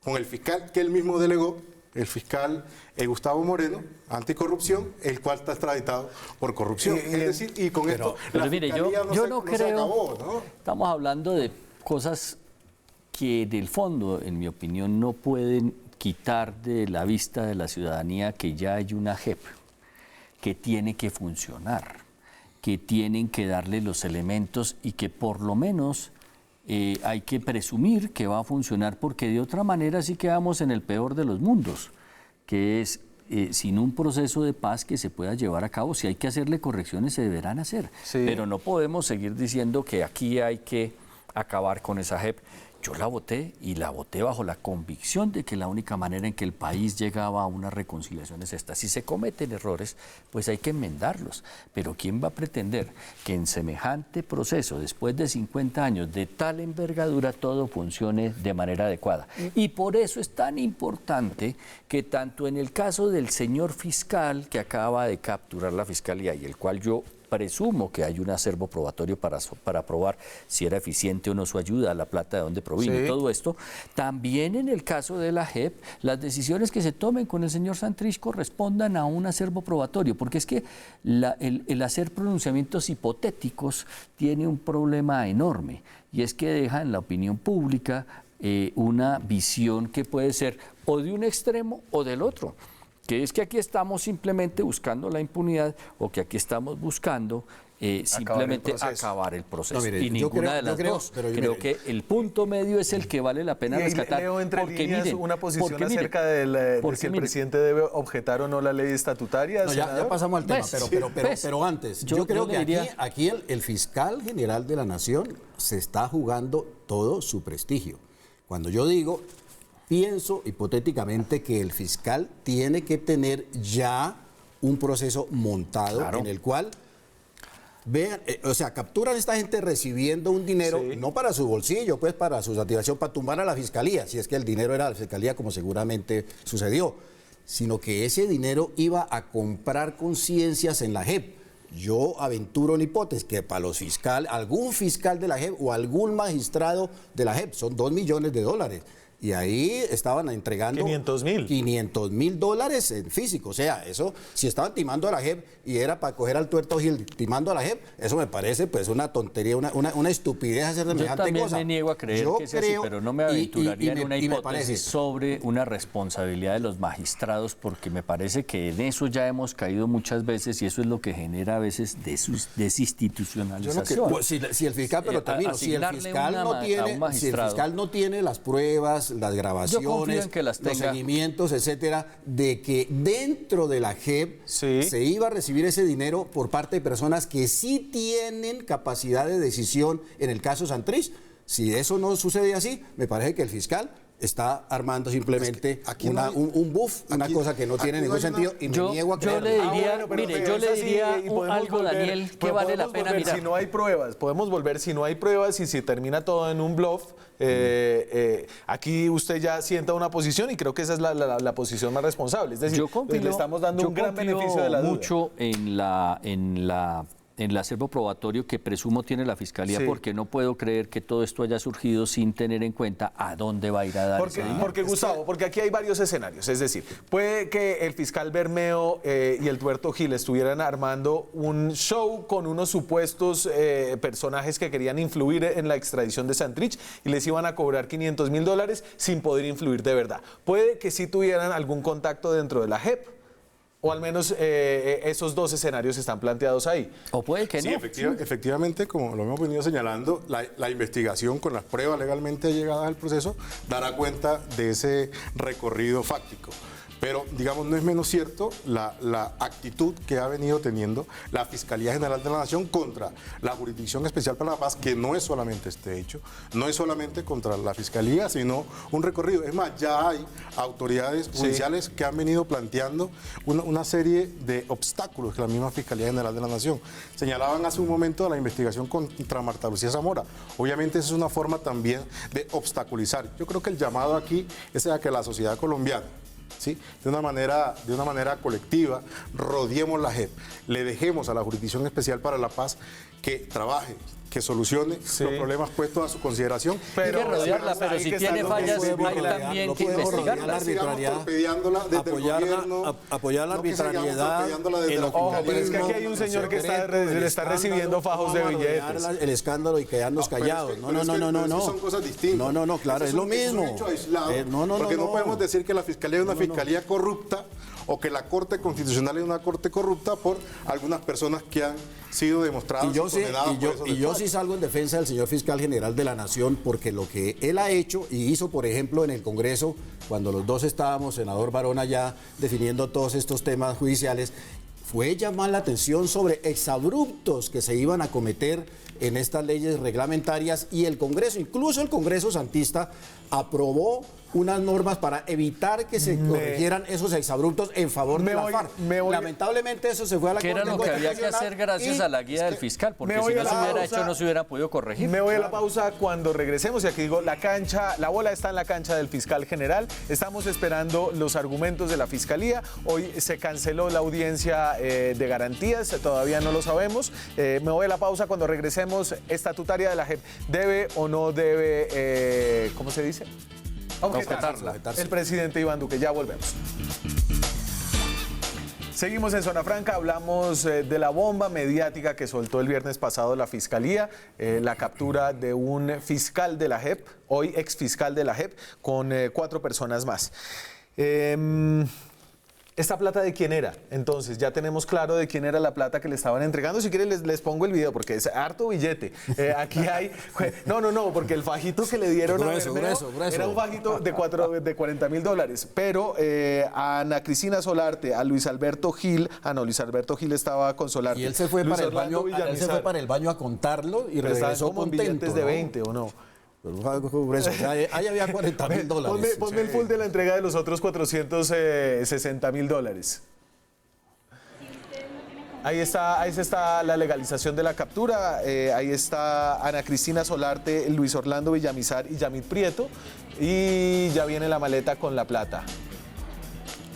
con el fiscal que él mismo delegó, el fiscal Gustavo Moreno, anticorrupción, el cual está extraditado por corrupción. Es decir, y con esto la mire, fiscalía yo no creo, se acabó, ¿no? Estamos hablando de cosas que del fondo, en mi opinión, no pueden quitar de la vista de la ciudadanía que ya hay una JEP que tiene que funcionar, que tienen que darle los elementos y que por lo menos hay que presumir que va a funcionar, porque de otra manera sí quedamos en el peor de los mundos, que es sin un proceso de paz que se pueda llevar a cabo. Si hay que hacerle correcciones, se deberán hacer, pero no podemos seguir diciendo que aquí hay que acabar con esa JEP. Yo la voté y la voté bajo la convicción de que la única manera en que el país llegaba a una reconciliación es esta. Si se cometen errores, pues hay que enmendarlos. Pero ¿quién va a pretender que en semejante proceso, después de 50 años de tal envergadura, todo funcione de manera adecuada? Y por eso es tan importante que tanto en el caso del señor fiscal que acaba de capturar la fiscalía, y el cual yo presumo que hay un acervo probatorio para probar si era eficiente o no su ayuda, la plata de dónde provino y todo esto. También en el caso de la JEP, las decisiones que se tomen con el señor Santrich correspondan a un acervo probatorio, porque es que el hacer pronunciamientos hipotéticos tiene un problema enorme, y es que deja en la opinión pública una visión que puede ser o de un extremo o del otro, que es que aquí estamos simplemente buscando la impunidad, o que aquí estamos buscando simplemente acabar el proceso. No, mire, y ninguna de las dos. Creo que el punto medio es el que vale la pena rescatar. Leo entre líneas una posición acerca de si el presidente debe objetar o no la ley estatutaria. No, ya pasamos al tema, pero antes, yo creo que aquí el fiscal general de la Nación se está jugando todo su prestigio. Cuando yo digo Pienso hipotéticamente que el fiscal tiene que tener ya un proceso montado en el cual vean, capturan a esta gente recibiendo un dinero, no para su bolsillo, pues para su satisfacción, para tumbar a la fiscalía, si es que el dinero era de la fiscalía, como seguramente sucedió, sino que ese dinero iba a comprar conciencias en la JEP. Yo aventuro una hipótesis que para los fiscales, algún fiscal de la JEP o algún magistrado de la JEP, son $2 millones. Y ahí estaban entregando $500,000 en físico. O sea, eso, si estaban timando a la JEP y era para coger al tuerto Gil timando a la JEP, eso me parece pues una tontería, una estupidez hacer semejante cosa. Yo también me niego a creer que sea así, pero no me aventuraría en una hipótesis sobre una responsabilidad de los magistrados, porque me parece que en eso ya hemos caído muchas veces y eso es lo que genera a veces desinstitucionalización. Si el fiscal, pero termino, si el fiscal no tiene las pruebas, las grabaciones, los seguimientos, etcétera, de que dentro de la JEP se iba a recibir ese dinero por parte de personas que sí tienen capacidad de decisión en el caso Santrich. Si eso no sucede así, me parece que el fiscal está armando simplemente un buff, una cosa que no tiene ningún sentido, y me niego a creerlo. Yo le diría algo, Daniel, que vale la pena mirar. Si no hay pruebas, podemos volver si no hay pruebas y si termina todo en un bluff. Aquí usted ya sienta una posición y creo que esa es la posición más responsable. Es decir, le estamos dando un gran beneficio de la duda. Mucho en el acervo probatorio que presumo tiene la Fiscalía, porque no puedo creer que todo esto haya surgido sin tener en cuenta a dónde va a ir a dar ese dinero. Porque Gustavo, porque aquí hay varios escenarios, es decir, puede que el fiscal Bermeo y el tuerto Gil estuvieran armando un show con unos supuestos personajes que querían influir en la extradición de Santrich y les iban a cobrar $500,000 sin poder influir de verdad. Puede que sí tuvieran algún contacto dentro de la JEP. O al menos esos dos escenarios están planteados ahí. O puede que no. Sí, efectivamente, como lo hemos venido señalando, la investigación con las pruebas legalmente llegadas al proceso dará cuenta de ese recorrido fáctico. Pero, digamos, no es menos cierto la actitud que ha venido teniendo la Fiscalía General de la Nación contra la Jurisdicción Especial para la Paz, que no es solamente este hecho, no es solamente contra la Fiscalía, sino un recorrido. Es más, ya hay autoridades judiciales que han venido planteando una serie de obstáculos que la misma Fiscalía General de la Nación. Señalaban hace un momento la investigación contra Marta Lucía Zamora. Obviamente, esa es una forma también de obstaculizar. Yo creo que el llamado aquí es a que la sociedad colombiana, ¿sí?, de una manera colectiva, rodeemos la JEP, le dejemos a la Jurisdicción Especial para la Paz que trabaje, que solucione los problemas puestos a su consideración. Pero hay que rodearla, pero si tiene fallas, hay también que investigarla. Apoyar la arbitrariedad. Pero es que aquí hay un señor que le está recibiendo fajos de billetes. El escándalo y quedarnos callados. No. Son cosas distintas. No, claro, es lo mismo. Es un hecho aislado, porque no podemos decir que la Fiscalía es una fiscalía corrupta o que la Corte Constitucional es una corte corrupta por algunas personas que han sido demostradas y yo sí salgo en defensa del señor fiscal general de la Nación, porque lo que él ha hecho y hizo, por ejemplo, en el Congreso, cuando los dos estábamos, senador Barón allá, definiendo todos estos temas judiciales, fue llamar la atención sobre exabruptos que se iban a cometer en estas leyes reglamentarias, y el Congreso, incluso el Congreso santista, aprobó unas normas para evitar que se corrigieran esos exabruptos en favor de la FARC. Lamentablemente eso se fue a la Corte Constitucional. Que era lo que había que hacer gracias a la guía del fiscal, porque si no se hubiera hecho no se hubiera podido corregir. Me voy a la pausa. Cuando regresemos, y aquí digo, la bola está en la cancha del fiscal general. Estamos esperando los argumentos de la Fiscalía. Hoy se canceló la audiencia de garantías, todavía no lo sabemos. Me voy a la pausa. Cuando regresemos, estatutaria de la JEP, ¿debe o no debe, cómo se dice? Objetarla. El presidente Iván Duque. Ya volvemos. Seguimos en Zona Franca, hablamos de la bomba mediática que soltó el viernes pasado la Fiscalía, la captura de un fiscal de la JEP, hoy exfiscal de la JEP, con 4 personas más. ¿Esta plata de quién era? Entonces, ya tenemos claro de quién era la plata que le estaban entregando. Si quieren, les pongo el video, porque es harto billete. Aquí hay... No, porque el fajito que le dieron grueso. Era un fajito de $40,000. Pero a Ana Cristina Solarte, a Luis Alberto Gil... Luis Alberto Gil estaba con Solarte. Y él se fue para el baño a contarlo y regresó como contento, billetes de 20, ¿o no? O sea, ahí había $40.000. Ponme el full de la entrega de los otros $460.000. Ahí está la legalización de la captura, ahí está Ana Cristina Solarte, Luis Orlando Villamizar y Yamit Prieto, y ya viene la maleta con la plata.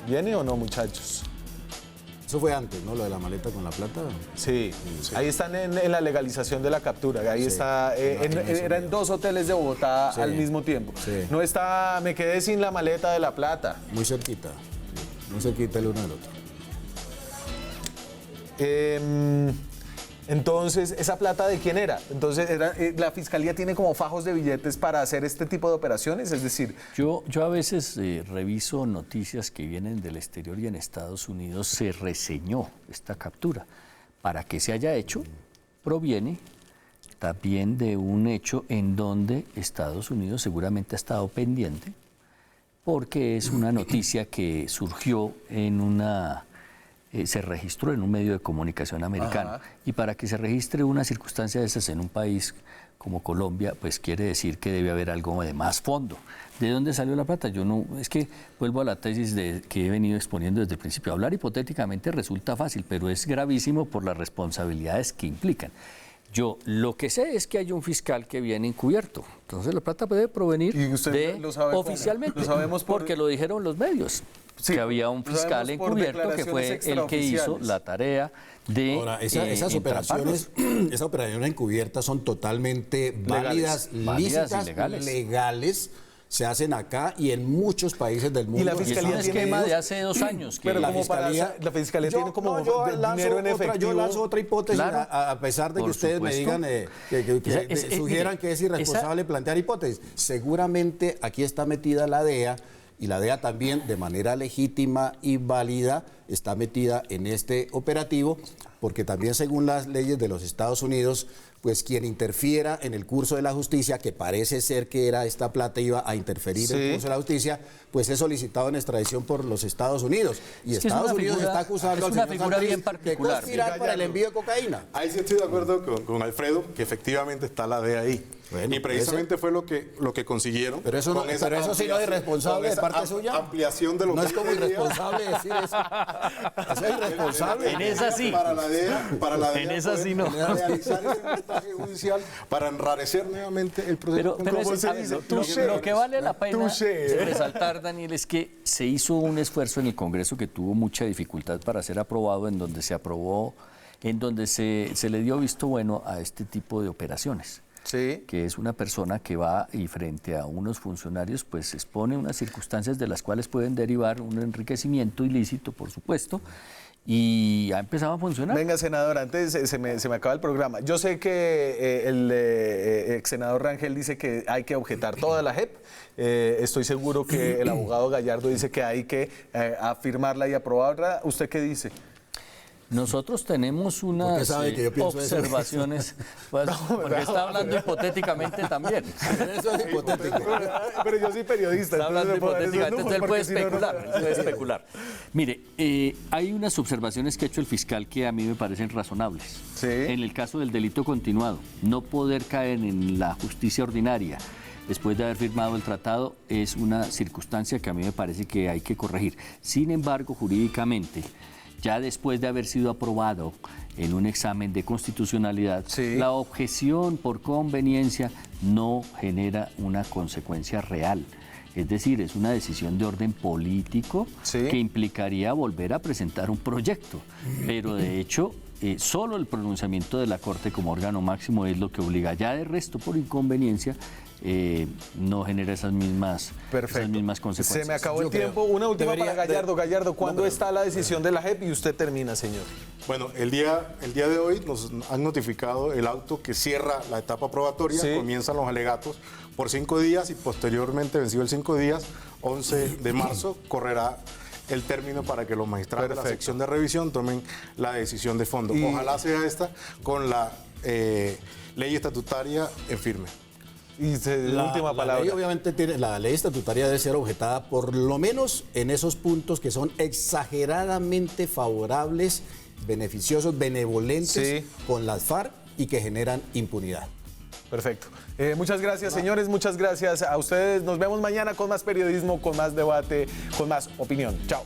¿Viene o no, muchachos? Eso fue antes, ¿no? Lo de la maleta con la plata. Sí. Ahí están en la legalización de la captura, ahí está, eran 2 hoteles de Bogotá al mismo tiempo. Sí. No está, me quedé sin la maleta de la plata. Muy cerquita el uno del otro. Entonces, ¿esa plata de quién era? Entonces, la fiscalía tiene como fajos de billetes para hacer este tipo de operaciones, es decir... Yo a veces reviso noticias que vienen del exterior y en Estados Unidos se reseñó esta captura. Para que se haya hecho, proviene también de un hecho en donde Estados Unidos seguramente ha estado pendiente, porque es una noticia que surgió en se registró en un medio de comunicación americano. Ajá. Y para que se registre una circunstancia de esas en un país como Colombia, pues quiere decir que debe haber algo de más fondo. ¿De dónde salió la plata? Yo no, es que vuelvo a la tesis que he venido exponiendo desde el principio. Hablar hipotéticamente resulta fácil, pero es gravísimo por las responsabilidades que implican. Yo lo que sé es que hay un fiscal que viene encubierto. Entonces la plata puede provenir oficialmente, lo sabemos porque lo dijeron los medios. Sí, que había un fiscal encubierto que fue el que hizo la tarea de... Ahora, esas operaciones encubiertas son totalmente válidas, lícitas, legales. Se hacen acá y en muchos países del mundo. Y la fiscalía tiene un esquema de hace 2 años. Pero la fiscalía tiene como dinero en efectivo. Yo lanzo otra hipótesis, claro, a pesar de que ustedes me digan, que sugieran que es irresponsable plantear hipótesis. Seguramente aquí está metida la DEA. Y la DEA también, de manera legítima y válida, está metida en este operativo, porque también según las leyes de los Estados Unidos, pues quien interfiera en el curso de la justicia, que parece ser que era esta plata iba a interferir en el curso de la justicia, pues es solicitado en extradición por los Estados Unidos. Y Estados Unidos está acusando al señor Santrich de conspirar para el envío de cocaína. Ahí sí estoy de acuerdo con Alfredo, que efectivamente está la DEA ahí. Bueno, y precisamente fue lo que consiguieron. Pero eso, eso sí no es irresponsable de parte suya. Ampliación de lo no es como irresponsable decir eso. Eso es irresponsable. En esa sí. Para la DEA en esa sí no. Realizar ese montaje judicial para enrarecer nuevamente el proceso. Pero lo que vale la pena resaltar, Daniel, es que se hizo un esfuerzo en el Congreso que tuvo mucha dificultad para ser aprobado, en donde se aprobó, en donde se le dio visto bueno a este tipo de operaciones. Sí. Que es una persona que va y frente a unos funcionarios pues expone unas circunstancias de las cuales pueden derivar un enriquecimiento ilícito, por supuesto, y ha empezado a funcionar. Venga, senador, antes se me acaba el programa. Yo sé que el ex senador Rangel dice que hay que objetar toda la JEP. Estoy seguro que el abogado Gallardo dice que hay que afirmarla y aprobarla. ¿Usted qué dice? Nosotros tenemos unas observaciones, pues, porque está hablando hipotéticamente también. Eso es hipotético. Pero yo soy periodista. Está hablando hipotéticamente, entonces él puede especular. Mire, hay unas observaciones que ha hecho el fiscal que a mí me parecen razonables. ¿Sí? En el caso del delito continuado, no poder caer en la justicia ordinaria después de haber firmado el tratado es una circunstancia que a mí me parece que hay que corregir. Sin embargo, jurídicamente, ya después de haber sido aprobado en un examen de constitucionalidad, sí, la objeción por conveniencia no genera una consecuencia real. Es decir, es una decisión de orden político, sí, que implicaría volver a presentar un proyecto. Pero de hecho, solo el pronunciamiento de la Corte como órgano máximo es lo que obliga. Ya de resto, por inconveniencia, no genera esas mismas consecuencias. Se me acabó el tiempo. Una última para Gallardo. Gallardo, ¿cuándo está la decisión de la JEP? Y usted termina, señor. Bueno, el día de hoy nos han notificado el auto que cierra la etapa probatoria, sí, comienzan los alegatos por 5 días y posteriormente, vencido el 5 días, 11 de marzo, correrá el término para que los magistrados de la sección de revisión tomen la decisión de fondo. Ojalá sea esta con la ley estatutaria en firme. Y la última palabra. Ley, obviamente, la ley estatutaria debe ser objetada por lo menos en esos puntos que son exageradamente favorables, beneficiosos, benevolentes, sí, con las FARC y que generan impunidad. Perfecto. Muchas gracias, señores. Muchas gracias a ustedes. Nos vemos mañana con más periodismo, con más debate, con más opinión. Chao.